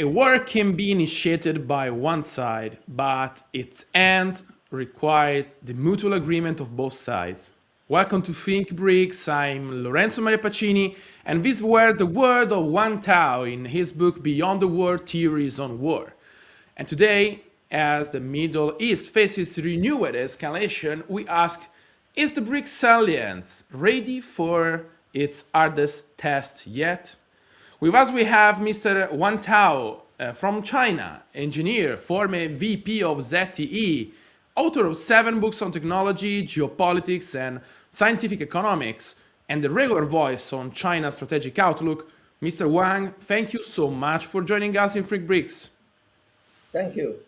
A war can be initiated by one side, but its ends require the mutual agreement of both sides. Welcome to Think BRICS. I'm Lorenzo Maria Pacini, and these were the words of Wang Tao in his book Beyond the War Theories on War. And today, as the Middle East faces renewed escalation, we ask, is the BRICS alliance ready for its hardest test yet? With us we have Mr. Wang Tao from China, engineer, former VP of ZTE, author of 7 books on technology, geopolitics, and scientific economics, and the regular voice on China's strategic outlook. Mr. Wang, thank you so much for joining us in Freak BRICS. Thank you.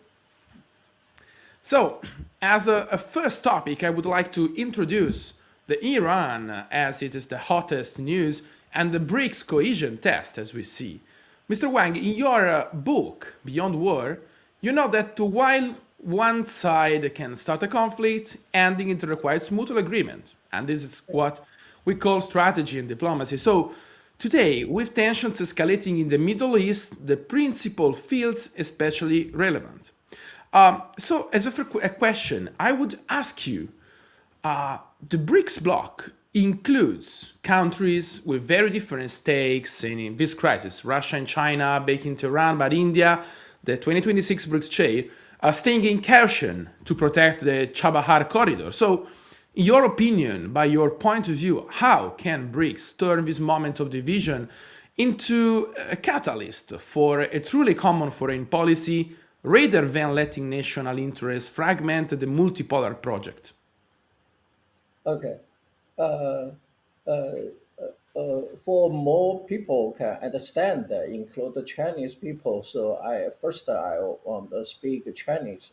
So, as a first topic, I would like to introduce the Iran, as it is the hottest news, and the BRICS cohesion test, as we see. Mr. Wang, in your book, Beyond War, you know that while one side can start a conflict, ending it requires mutual agreement. And this is what we call strategy and diplomacy. So, today, with tensions escalating in the Middle East, the principle feels especially relevant. So, as a question, I would ask you, the BRICS bloc includes countries with very different stakes in this crisis. Russia and China baking Tehran, but India, the 2026 BRICS chair, are staying in caution to protect the Chabahar corridor. So, in your opinion, by your point of view, how can BRICS turn this moment of division into a catalyst for a truly common foreign policy rather than letting national interests fragment the multipolar project? Okay. For more people can understand, include the Chinese people. So I want to speak Chinese.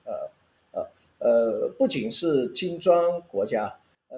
不仅是金砖国家，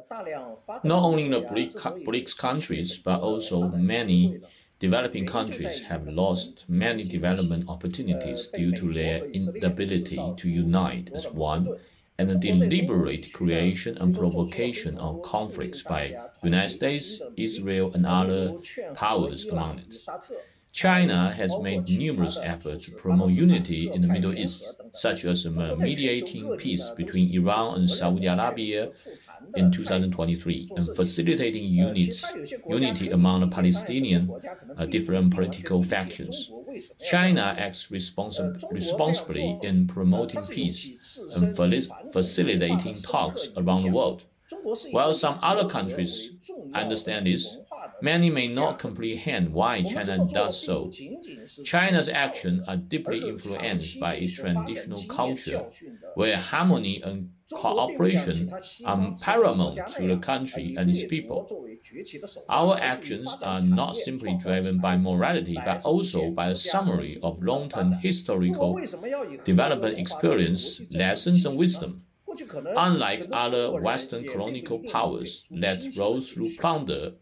大量发展 Not 中 only 国 the 家之所以 BRICS 失去 countries, 他 but 的 also 发展机 many 会的， developing 原因就在 countries 于 have 他们 lost many 经济 development opportunities 被 due 美 to 国 their 和以色列制 inability 造 to 出 unite 很多 as 的矛 one 盾。 and the 中国在中国 deliberate 区呢， creation 可以 and 说做出了 provocation 很 of 多促 conflicts 进大 by 家团 United 结一心 States, 的努力， Israel, and 例 other 如劝和 powers 伊朗 among 与 it. 沙特， China has 包括 made 其他 numerous 的 efforts to 组织，巴勒 promote 斯坦 unity 各 in the 派 Middle 联 East, 合等等。 such as 中国在全球 mediating 各地 peace 呢，都是 between 以负 Iran 责 and 任 Saudi 的、 Arabia 和促谈 in 的态度 2023 做 and 事情。 facilitating 其 units, 他有些国家 unity 可以 among the 理解，当然很多 Palestinian 国家可能并不一 different 定完全 political 理解中 factions. 国为什么要这 China 样做。 acts 中国这样 responsibly 做， in 它 promoting 是有 peace 其自 and 身传统文化的 facilitating 深刻 talks 影 around the 响。 world. 中国是以 While 以 some 和 other 为 countries 重要的 understand this, 文化的 many may 价 not 值。 comprehend why 我们这 China 么做 does 并不 so. 仅仅是 China's 自己道 actions 的， are 而 deeply 是长 influenced 期 by 历 its 史发展 traditional 经验 culture, 教训的 where 结果。 harmony and 中国并不像其 cooperation 他西 are 方殖民国 paramount 家 to 那 the 样， country 以 and its 掠夺 people. 作为崛起的手 Our 段，而是以 actions 发 are 展产 not 业 simply 创造 driven by 财富 morality, 来 but 实 also 现 by a 国家和 summary 民 of 族的发 long-term 展。中国 historical 为什么要以和平 development 文化作为国 experience, 际政治的 lessons, 基 and 础呢？ wisdom. 过去可能 Unlike 很多中 other 国人 Western 也并不一 colonial 定能给 powers 出 that 清晰的 rose 解 through 释。 plunder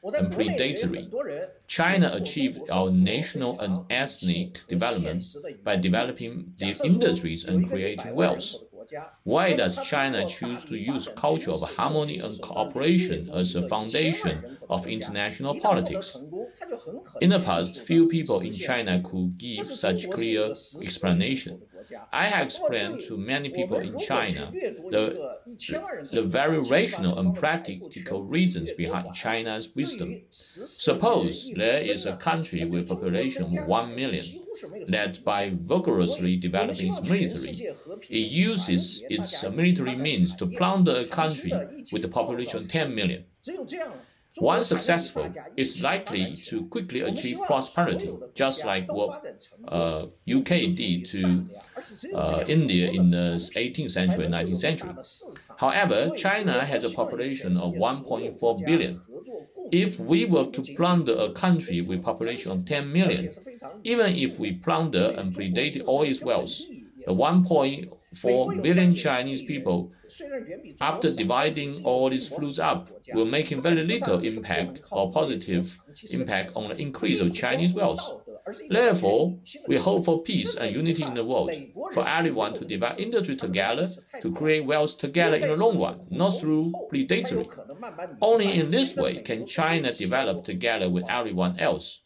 我在 and 国内也有 predatory, 很多人接 China 受过中 achieved 国 our 这么做非 national 常 and 理性 ethnic 和现 development 实的一 by 面。 developing 假 the 设说 industries 有 and 一个100 creating 万人 wealth. 口的国家， Why 那么 does 它通 China 过大 choose to 力发 use 展 culture 军 of 事和 harmony 军 and 事手段来掠 cooperation 夺 as 一 a 个1000万 foundation 人口的 of 国家？ international 一旦获得 politics? 成功，它就很可 In 能 the 迅 past, 速 few 的 people 实 in 现 China 富裕。could 但 give 是中 such 国是一个 clear 14亿人口 explanation. 的国家， I have 那么 explained 对 to many 我 people 们 in 如果去 China 掠夺一 the, 个1000万人口 the 的国家， very 其实把 rational 对 and 方的财富全 practical 部 reasons 掠夺 behind 完， China's 对 wisdom. 于14亿 Suppose 人 there 一 is a 分呢， country 那对 with 中国 population 增 of 加 1 财富 million, 几乎是没有什么 led 影 by 响。所 vigorously 以，我们 developing 希 its 望全世 military. 界和 It 平 uses 团结，大 its 家一起 military 发展 means to 产业， plunder a 长期 country 的一起 with a 创造 population of 收 10 益。 million. 只有这样，中国 Once 才能与 successful, 大家一 it's 起发展 likely 起 to 来。 quickly 我们 achieve 希望所 prosperity, 有的国 just 家 like 都 what 发展成功，并不 UK 是出于 did 善 to 良，而是只有这样， India 中 in 国 the 的产品 18th 才 century and 能够有 19th 更大 century. 的市场。 However, 所以，中 China 国 has 说 a 希望与 population 全 of 世界所有 1.4 国家 billion. 合作共 If 赢， we were 不 to 仅仅 plunder 是 a 非 country 常 with 真 population 诚 of 10而且 million, 是非常 even 理 if 性 we 的。 plunder 所以， and 中国 predate 自身 all 的 its 根本 wealth, 利益也 the 是如此。美 1.4 国有 billion 3.4 Chinese 亿人， people, 虽然远比中国 after 少，但 dividing 是有 all 规 its 模 flus 很大的 up, 国家， will make 它 very 本质上 little 就是不能 impact 靠 or 掠夺 positive 长期生 impact 存， on the 这 increase 并 of 不光 Chinese 不 wealth. 道德，而是一个完全 Therefore, 理性的 we 决 hope 定。for 日 peace 本 and 人 unity 看 in the world, 美国 for 人没 everyone 有 to 这个 develop 气 industry 他们的意 together, 识太 to 短， create wealth 只有 together 在 in the 事 long 情 run, 恐 not 慌以 through 后，才有 predatory. 可能 Only in this way can China develop together with everyone else.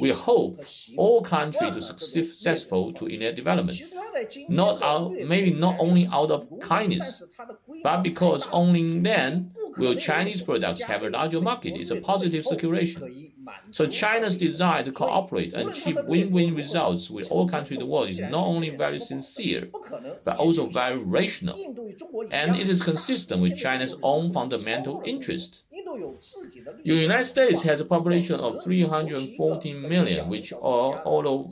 We hope all countries to successful in their development, maybe not only out of kindness, but because only then will Chinese products have a larger market. It's a positive circulation. So China's desire to cooperate and achieve win-win results with all countries in the world is not only very sincere, but also very rational. And it is consistent with China's own fundamental interest. The United States has a population of 314 million, which, although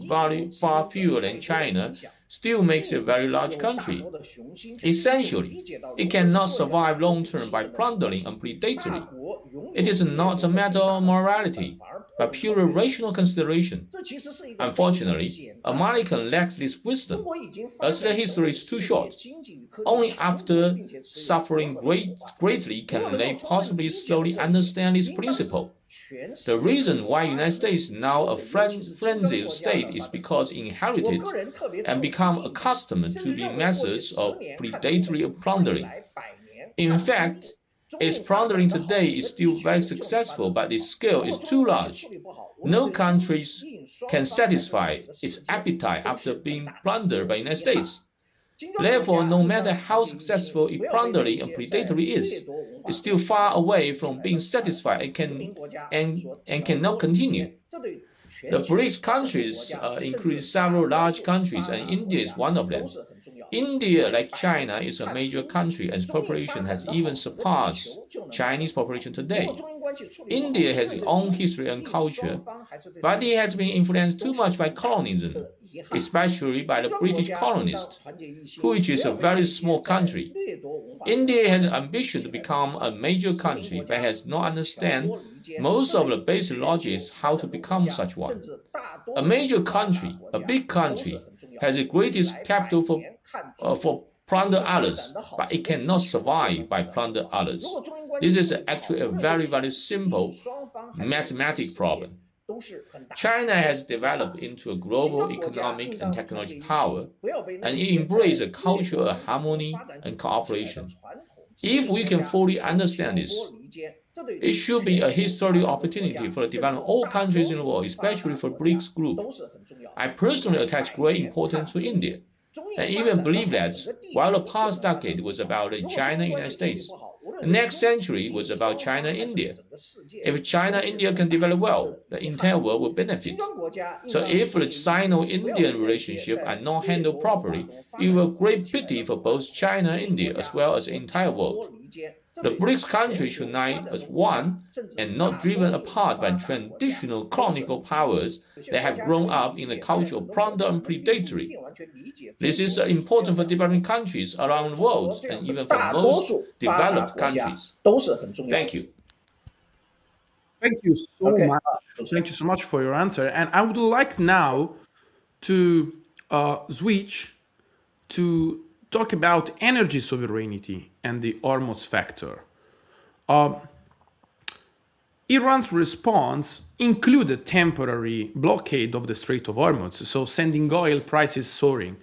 far fewer than China, still makes it a very large country. Essentially, it cannot survive long-term by plundering and predatory. It is not a matter of morality, but pure rational consideration. Unfortunately, Americans lack this wisdom, as their history is too short. Only after suffering greatly can they possibly slowly understand this principle. The reason why the United States is now a frenzied state is because it inherited and become accustomed to the methods of predatory plundering. In fact, its plundering today is still very successful, but its scale is too large. No country can satisfy its appetite after being plundered by the United States. Therefore, no matter how successful its plundering and predatory is, it's still far away from being satisfied and cannot continue. The BRICS countries include several large countries, and India is one of them. India, like China, is a major country, and its population has even surpassed Chinese population today. India has its own history and culture, but it has been influenced too much by colonialism, especially by the British colonists, which is a very small country. India has an ambition to become a major country, but has not understand most of the basic logics how to become such one. A major country, a big country, has the greatest capital for plunder others, but it cannot survive by plunder others. This is actually a very, very simple mathematical problem. China has developed into a global economic and technology power, and it embraces a culture of harmony and cooperation. If we can fully understand this, it should be a historic opportunity for the development of all countries in the world, especially for BRICS group. I personally attach great importance to India, and even believe that while the past decade was about China and United States, the next century was about China and India. If China and India can develop well, the entire world will benefit. So if the Sino-Indian relationship are not handled properly, it will great pity for both China and India as well as the entire world. The BRICS countries should unite as one and not driven apart by traditional colonial powers that have grown up in the culture of plunder and predatory. This is important for developing countries around the world and even for most developed countries. Thank you. Thank you so much. Thank you so much for your answer. And I would like now to switch to talk about energy sovereignty and the Hormuz factor. Iran's response included temporary blockade of the Strait of Hormuz, so sending oil prices soaring.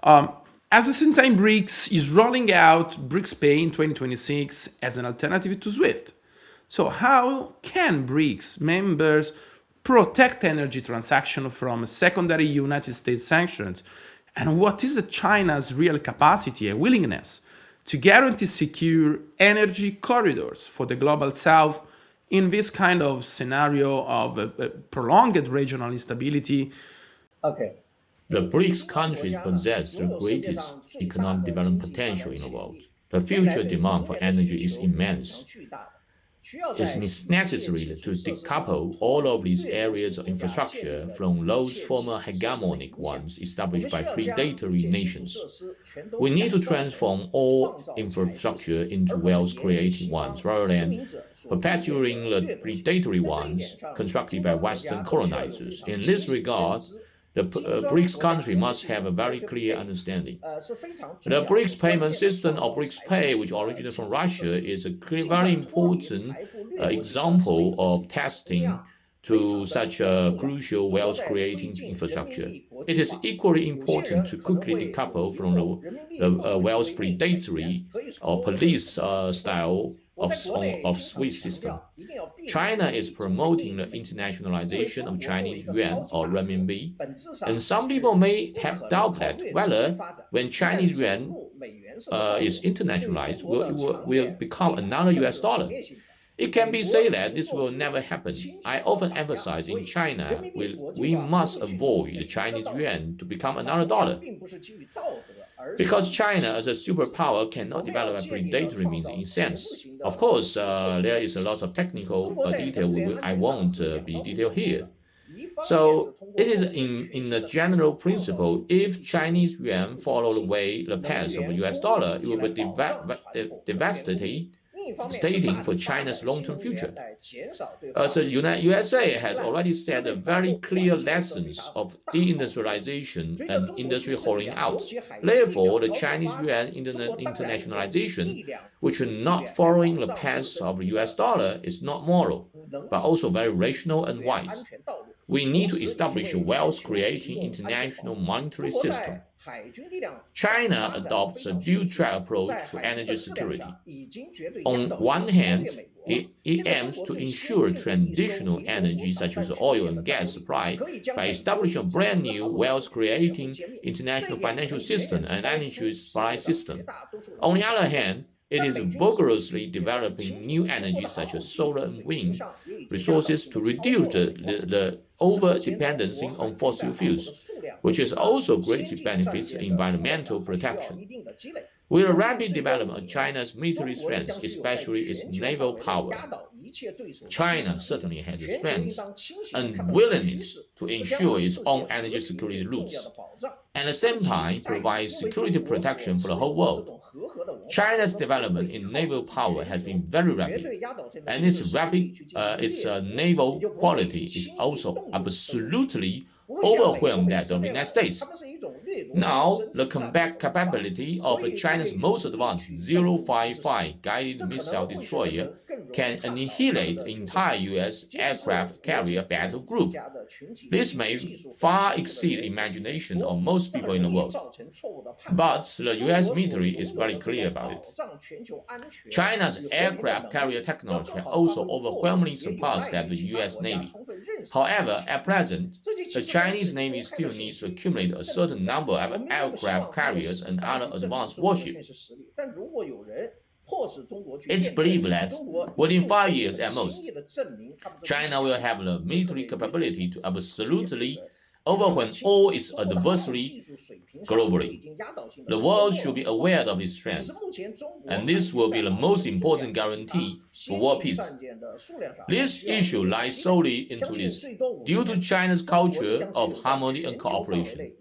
At the same time, BRICS is rolling out BRICS Pay in 2026 as an alternative to SWIFT. So how can BRICS members protect energy transactions from secondary United States sanctions? And what is China's real capacity and willingness to guarantee secure energy corridors for the global south in this kind of scenario of prolonged regional instability? The BRICS countries possess the greatest economic development potential in the world. The future demand for energy is immense. It's necessary to decouple all of these areas of infrastructure from those former hegemonic ones established by predatory nations. We need to transform all infrastructure into wealth-creating ones rather than perpetuating the predatory ones constructed by Western colonizers. In this regard, the BRICS country must have a very clear understanding. The BRICS payment system or BRICS Pay, which originated from Russia, is a very important example of testing to such a crucial wealth-creating infrastructure. It is equally important to quickly decouple from the wealth predatory or police-style of SWIFT system. China is promoting the internationalization of Chinese yuan or renminbi, and some people may have doubt that whether when Chinese yuan is internationalized, will become another US dollar. It can be said that this will never happen. I often emphasize in China, we must avoid the Chinese yuan to become another dollar. Because China as a superpower cannot develop a predatory means in sense. Of course, there is a lot of technical detail I won't be detailed here. So it is in the general principle, if Chinese yuan follow the path of the US dollar, it will be devastating for China's long-term future. As the USA has already set very clear lessons of deindustrialization and industry hollowing out. Therefore, the Chinese yuan internationalization, which is not following the path of the US dollar, is not moral, but also very rational and wise. We need to establish a wealth-creating international monetary system. China adopts a dual-track approach to energy security. On one hand, it aims to ensure traditional energy such as oil and gas supply by establishing a brand new wealth-creating international financial system and energy supply system. On the other hand, it is vigorously developing new energies such as solar and wind resources to reduce the over-dependency on fossil fuels, which is also greatly benefits environmental protection. With the rapid development of China's military strength, especially its naval power, China certainly has the strength and willingness to ensure its own energy security routes, and at the same time provide security protection for the whole world. China's development in naval power has been very rapid, and its naval quality is also absolutely overwhelmed that of the United States. Now, the combat capability of China's most advanced 055 guided missile destroyer can annihilate the entire US aircraft carrier battle group. This may far exceed the imagination of most people in the world. But the US military is very clear about it. China's aircraft carrier technology has also overwhelmingly surpassed that of the US Navy. However, at present, the Chinese Navy still needs to accumulate a certain number of aircraft carriers and other advanced warships. It's believed that within 5 years at most, China will have the military capability to absolutely overwhelm all its adversaries globally. The world should be aware of its strength, and this will be the most important guarantee for world peace. This issue lies solely into this. Due to China's culture of harmony and cooperation,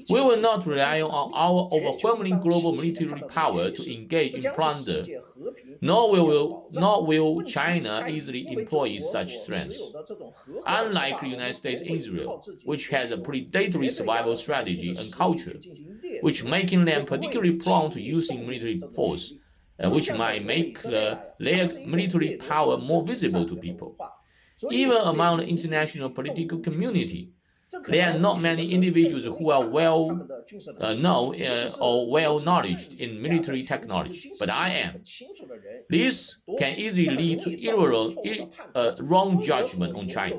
we will not rely on our overwhelming global military power to engage in plunder, nor will China easily employ such strength. Unlike the United States and Israel, which has a predatory survival strategy and culture, which making them particularly prone to using military force, which might make their military power more visible to people. Even among the international political community, there are not many individuals who are well known or well knowledge in military technology, but I am. This can easily lead to wrong judgment on China.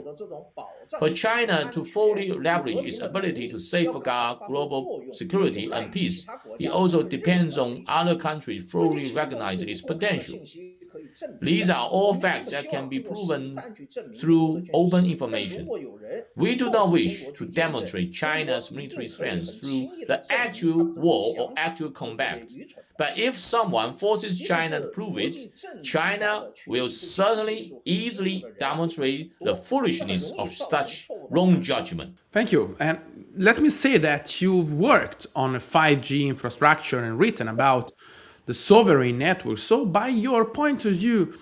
For China to fully leverage its ability to safeguard global security and peace, it also depends on other countries fully recognizing its potential. These are all facts that can be proven through open information. We do not wish to demonstrate China's military strength through the actual war or actual combat. But if someone forces China to prove it, China will certainly easily demonstrate the foolishness of such wrong judgment. Thank you. And let me say that you've worked on a 5G infrastructure and written about the sovereign network. So by your point of view,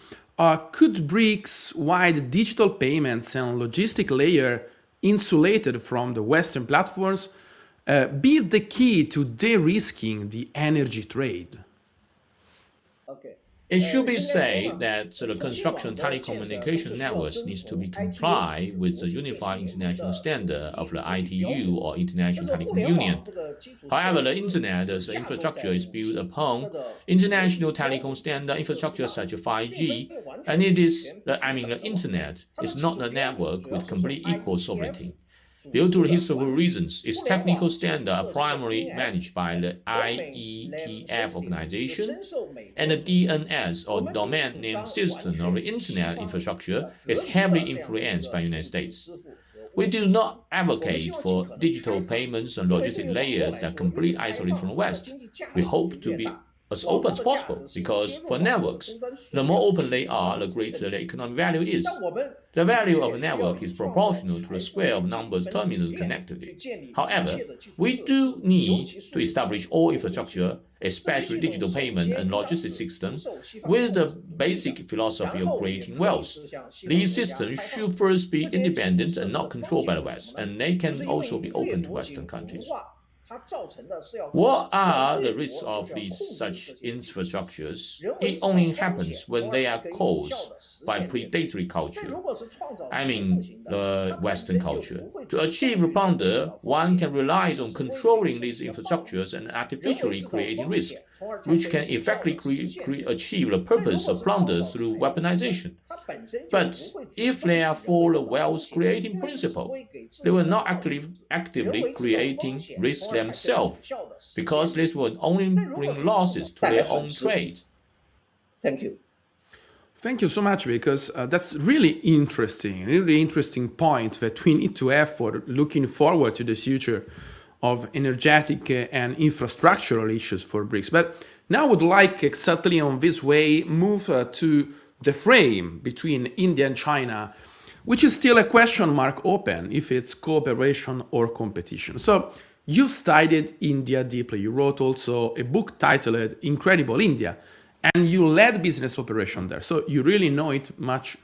could BRICS-wide digital payments and logistic layer insulated from the Western platforms be the key to de-risking the energy trade? Okay. It should be said that the construction of telecommunication networks needs to be comply with the unified international standard of the ITU or International Telecom Union. However, the internet as an infrastructure is built upon international telecom standard infrastructure such as 5G, and the internet is not a network with complete equal sovereignty. Due to historical reasons, its technical standards are primarily managed by the IETF organization, and the DNS or Domain Name System of the Internet infrastructure is heavily influenced by the United States. We do not advocate for digital payments and logistic layers that are completely isolated from the West. We hope to be as open as possible, because for networks, the more open they are, the greater the economic value is. The value of a network is proportional to the square of numbers of terminals connected. However, we do need to establish all infrastructure, especially digital payment and logistics systems, with the basic philosophy of creating wealth. These systems should first be independent and not controlled by the West, and they can also be open to Western countries. What are the risks of such infrastructures? It only happens when they are caused by predatory culture. The Western culture. To achieve plunder, one can rely on controlling these infrastructures and artificially creating risk, which can effectively achieve the purpose of plunder through weaponization. But if they are for the wealth-creating principle, they will not actively creating risk themselves, because this will only bring losses to their own trade. Thank you. Thank you so much, because that's really interesting point that we need to have for looking forward to the future of energetic and infrastructural issues for BRICS. But now I would like exactly on this way move to the frame between India and China, which is still a question mark open if it's cooperation or competition. So you studied India deeply. You wrote also a book titled Incredible India, and you led business operation there. So you really know it much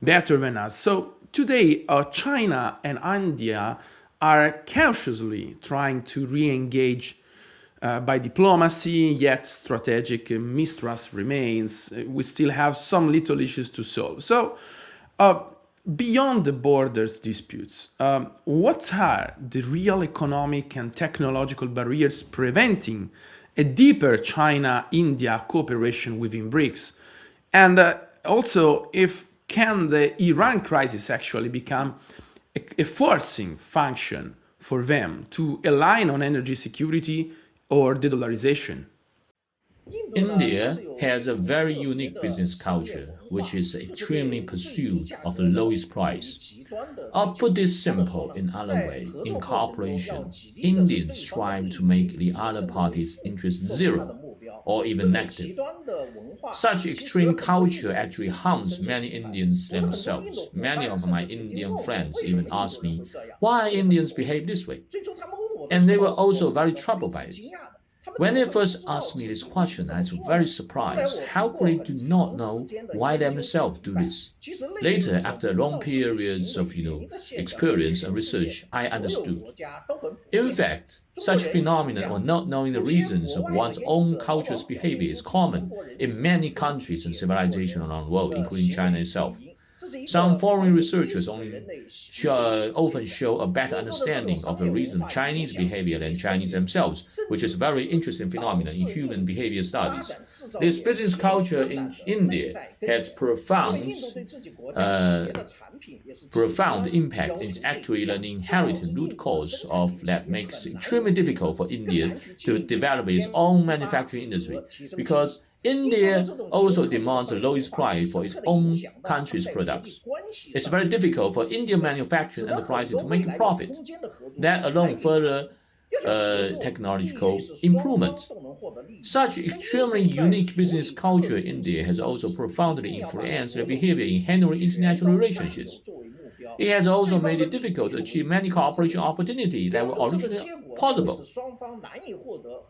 better than us. So today, China and India are cautiously trying to re-engage by diplomacy, yet strategic mistrust remains. We still have some little issues to solve. So beyond the borders disputes, what are the real economic and technological barriers preventing a deeper China-India cooperation within BRICS? And also, can the Iran crisis actually become a forcing function for them to align on energy security or de-dollarization? India has a very unique business culture, which is extremely pursuit of the lowest price. I'll put this simple in other way. In cooperation, Indians strive to make the other party's interest zero or even negative. Such extreme culture actually harms many Indians themselves. Many of my Indian friends even ask me why Indians behave this way. And they were also very troubled by it. When they first asked me this question, I was very surprised. How could they do not know why themselves do this? Later, after long periods of experience and research, I understood. In fact, such phenomena or not knowing the reasons of one's own culture's behavior is common in many countries and civilizations around the world, including China itself. Some foreign researchers often show a better understanding of the reason of Chinese behavior than Chinese themselves, which is a very interesting phenomenon in human behavior studies. This business culture in India has profound impact. It's actually an inherited root cause of that makes it extremely difficult for India to develop its own manufacturing industry, because India also demands the lowest price for its own country's products. It's very difficult for Indian manufacturing enterprises to make a profit. That alone further technological improvement. Such extremely unique business culture in India has also profoundly influenced their behavior in handling international relationships. It has also made it difficult to achieve many cooperation opportunities that were originally possible.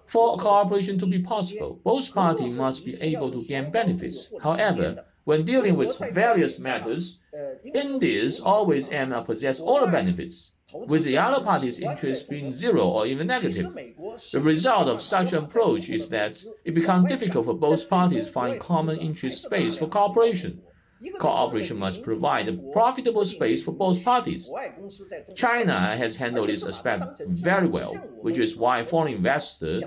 For cooperation to be possible, both parties must be able to gain benefits. However, when dealing with various matters, Indians always aim to possess all the benefits. with the other party's interest being zero or even negative. The result of such an approach is that it becomes difficult for both parties to find common interest space for cooperation. Cooperation must provide a profitable space for both parties. China has handled this aspect very well, which is why foreign investors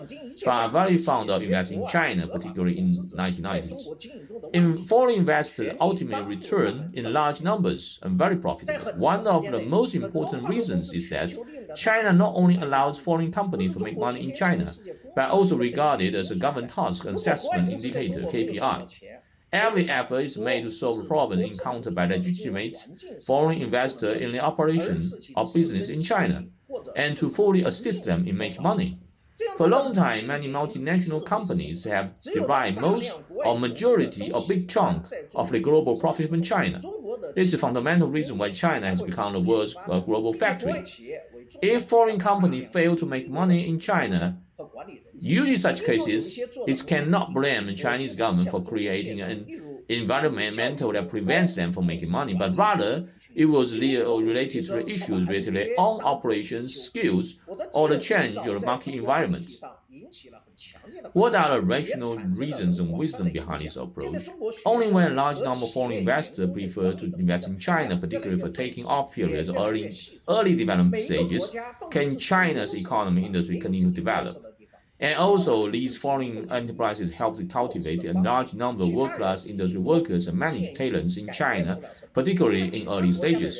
are very fond of investing in China, particularly in 1990s. Foreign investors ultimately return in large numbers and very profitable. One of the most important reasons is that China not only allows foreign companies to make money in China, but also regarded as a government task and assessment indicator (KPI). Every effort is made to solve the problem encountered by legitimate foreign investors in the operation of business in China, and to fully assist them in making money. For a long time, many multinational companies have derived most or majority or big chunk of the global profit from China. This is a fundamental reason why China has become the world's global factory. If foreign companies fail to make money in China, usually such cases, it cannot blame the Chinese government for creating an environment that prevents them from making money, but rather it was related to the issues related to their own operations skills or the change of the market environment. What are the rational reasons and wisdom behind this approach? Only when a large number of foreign investors prefer to invest in China, particularly for taking off periods or early development stages, can China's economy industry continue to develop. And also, these foreign enterprises help to cultivate a large number of world-class industry workers and manage talents in China, particularly in early stages.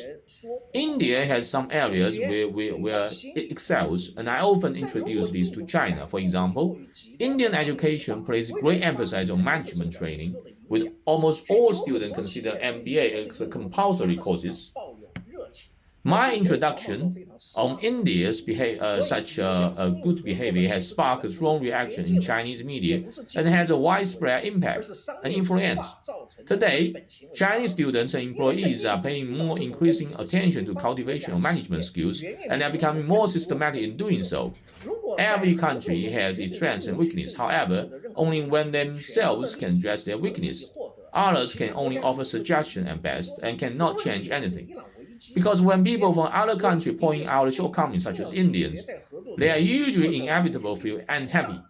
India has some areas where it excels, and I often introduce these to China. For example, Indian education places great emphasis on management training, with almost all students consider MBA as a compulsory courses. My introduction on India's such good behavior has sparked a strong reaction in Chinese media and has a widespread impact and influence. Today, Chinese students and employees are paying more increasing attention to cultivation of management skills and are becoming more systematic in doing so. Every country has its strengths and weaknesses. However, only when themselves can address their weakness. Others can only offer suggestions at best and cannot change anything. Because when people from other countries point out shortcomings such as Indians, they are usually inevitably feel unhappy.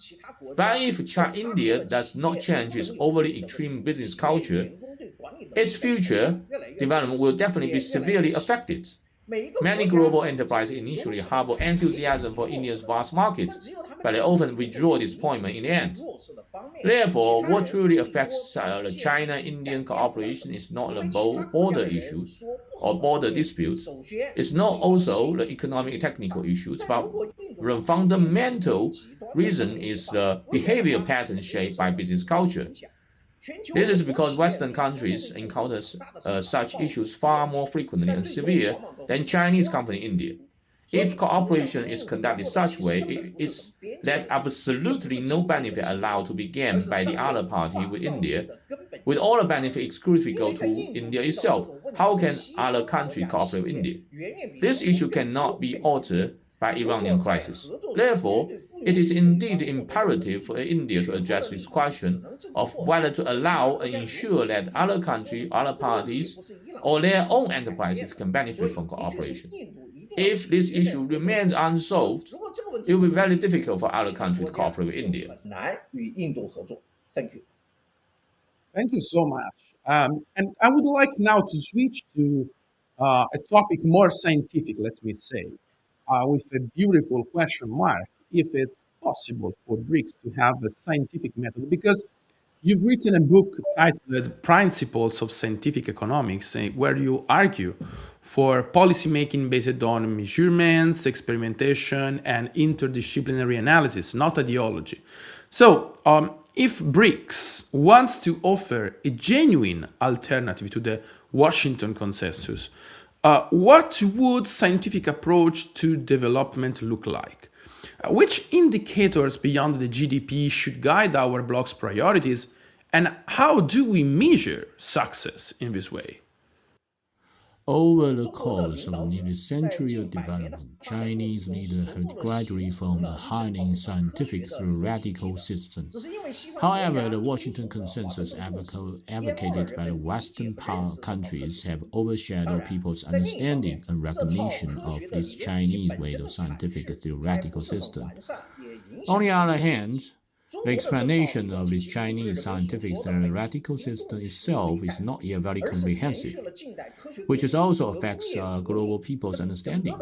But if India does not change its overly extreme business culture, its future development will definitely be severely affected. Many global enterprises initially harbor enthusiasm for India's vast market, but they often withdraw disappointment in the end. Therefore, what truly affects the China-Indian cooperation is not the border issues or border disputes. It's not also the economic and technical issues, but the fundamental reason is the behavior pattern shaped by business culture. This is because Western countries encounter such issues far more frequently and severe than Chinese companies in India. If cooperation is conducted such way, it's that absolutely no benefit allowed to be gained by the other party with India. With all the benefit exclusively go to India itself, how can other countries cooperate with India? This issue cannot be altered by Iranian crisis. Therefore, it is indeed imperative for India to address this question of whether to allow and ensure that other countries, other parties, or their own enterprises can benefit from cooperation. If this issue remains unsolved, it will be very difficult for other countries to cooperate with India. Thank you. Thank you so much. And I would like now to switch to a topic more scientific, let me say, with a beautiful question mark, if it's possible for BRICS to have a scientific method. Because you've written a book titled Principles of Scientific Economics, where you argue for policymaking based on measurements, experimentation, and interdisciplinary analysis, not ideology. So, if BRICS wants to offer a genuine alternative to the Washington consensus, what would scientific approach to development look like? Which indicators beyond the GDP should guide our bloc's priorities, and how do we measure success in this way? Over the course of nearly a century of development, Chinese leaders have gradually formed a highly scientific theoretical system. However, the Washington consensus advocated by the Western countries have overshadowed people's understanding and recognition of this Chinese way of scientific theoretical system. On the other hand, the explanation of this Chinese scientific theoretical system itself is not yet very comprehensive, which also affects global people's understanding.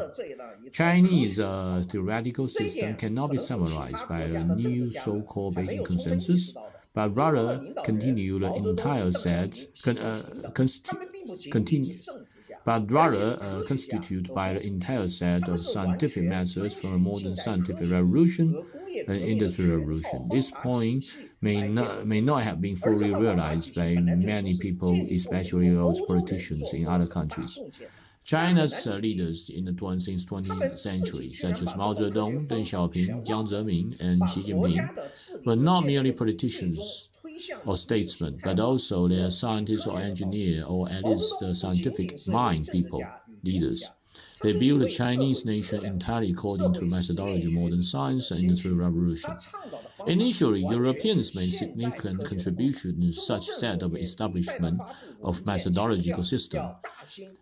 Chinese theoretical system cannot be summarized by a new so-called Beijing consensus, but rather constitute the entire set of scientific methods from the modern scientific revolution and industrial revolution. This point may not have been fully realized by many people, especially those politicians in other countries. China's leaders in the 20th century, such as Mao Zedong, Deng Xiaoping, Jiang Zemin, and Xi Jinping, were not merely politicians or statesmen, but also they are scientists or engineers, or at least scientific mind people, leaders. They built the Chinese nation entirely according to the methodology of modern science and industrial revolution. Initially, Europeans made significant contributions to such set of establishment of methodological system.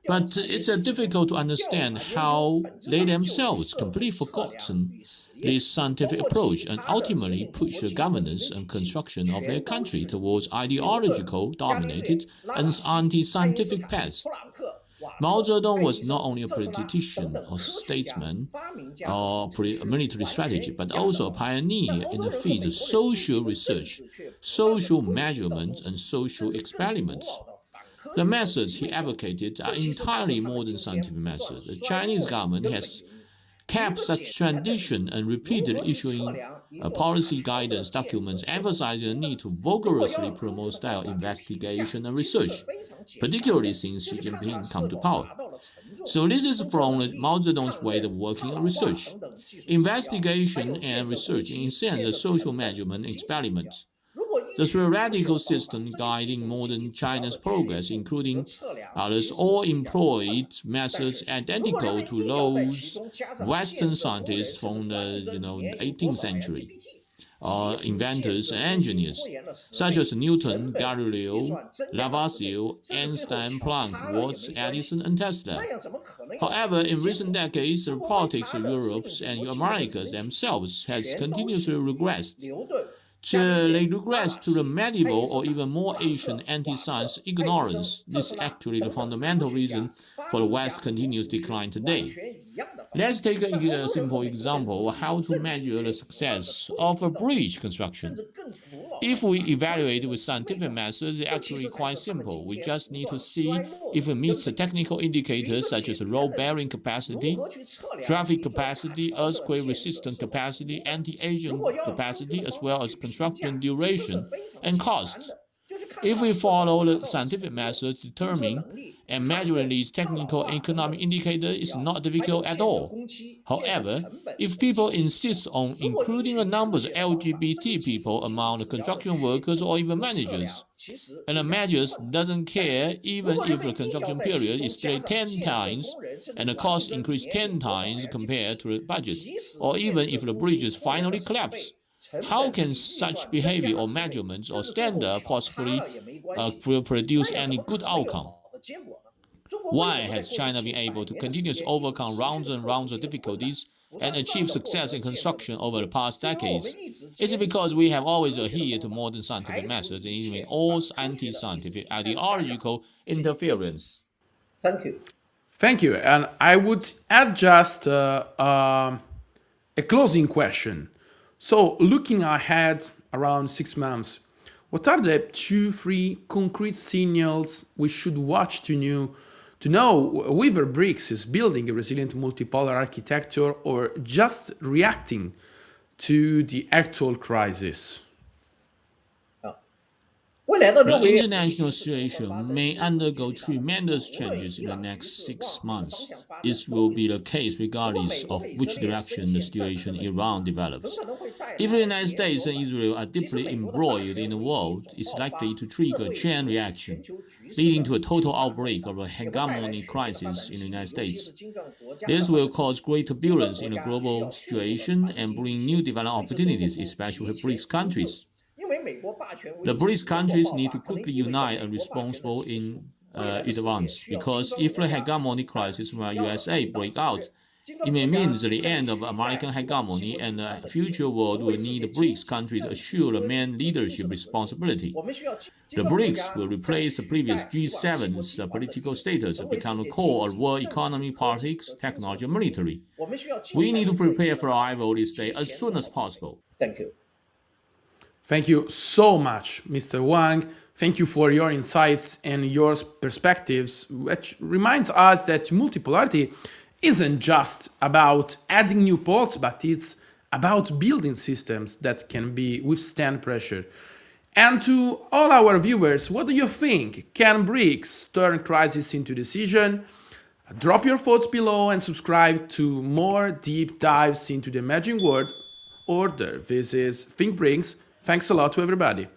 But it's difficult to understand how they themselves completely forgotten this scientific approach and ultimately pushed the governance and construction of their country towards ideological dominated and anti-scientific paths. Mao Zedong was not only a politician or statesman or military strategist, but also a pioneer in the field of social research, social measurements, and social experiments. The methods he advocated are entirely modern scientific methods. The Chinese government has kept such tradition and repeatedly issuing policy guidance documents emphasizing the need to vigorously promote style investigation and research, particularly since Xi Jinping came to power. So this is from Mao Zedong's way of working and research. Investigation and research in a sense a social measurement experiment. The theoretical system guiding modern China's progress, including others, all employed methods identical to those Western scientists from the 18th century, inventors and engineers, such as Newton, Galileo, Lavoisier, Einstein, Planck, Watt, Edison, and Tesla. However, in recent decades, the politics of Europe and America themselves has continuously regressed. They regress to the medieval or even more ancient anti-science ignorance. This is actually the fundamental reason for the West's continuous decline today. Let's take a simple example of how to measure the success of a bridge construction. If we evaluate with scientific methods, it's actually quite simple. We just need to see if it meets the technical indicators such as load-bearing capacity, traffic capacity, earthquake-resistant capacity, anti-aging capacity, as well as construction duration and cost. If we follow the scientific methods determining and measuring these technical and economic indicators is not difficult at all. However, if people insist on including the numbers of LGBT people among the construction workers or even managers, and the measures doesn't care even if the construction period is delayed 10 times and the cost increased 10 times compared to the budget, or even if the bridges finally collapse, how can such behavior or measurements or standard possibly produce any good outcome? Why has China been able to continuously overcome rounds and rounds of difficulties and achieve success in construction over the past decades? Is it because we have always adhered to modern scientific methods and even all anti-scientific ideological interference? Thank you. Thank you. And I would add just a closing question. So, looking ahead around 6 months, what are the 2-3 concrete signals we should watch to know whether BRICS is building a resilient multipolar architecture or just reacting to the actual crisis? The international situation may undergo tremendous changes in the next 6 months. This will be the case regardless of which direction the situation in Iran develops. If the United States and Israel are deeply embroiled in the war, it's likely to trigger a chain reaction, leading to a total outbreak of a hegemony crisis in the United States. This will cause great turbulence in the global situation and bring new development opportunities, especially for BRICS countries. The BRICS countries need to quickly unite and responsible in advance, because if the hegemony crisis from the USA break out, it may mean the end of American hegemony, and the future world will need the BRICS countries to assure the main leadership responsibility. The BRICS will replace the previous G7's political status and become the core of world economy, politics, technology, and military. We need to prepare for arrival this day as soon as possible. Thank you. Thank you so much, Mr. Wang. Thank you for your insights and your perspectives, which reminds us that multipolarity isn't just about adding new poles, but it's about building systems that can withstand pressure. And to all our viewers, what do you think? Can BRICS turn crisis into decision? Drop your thoughts below and subscribe to more deep dives into the emerging world order. This is Think BRICS. Thanks a lot to everybody.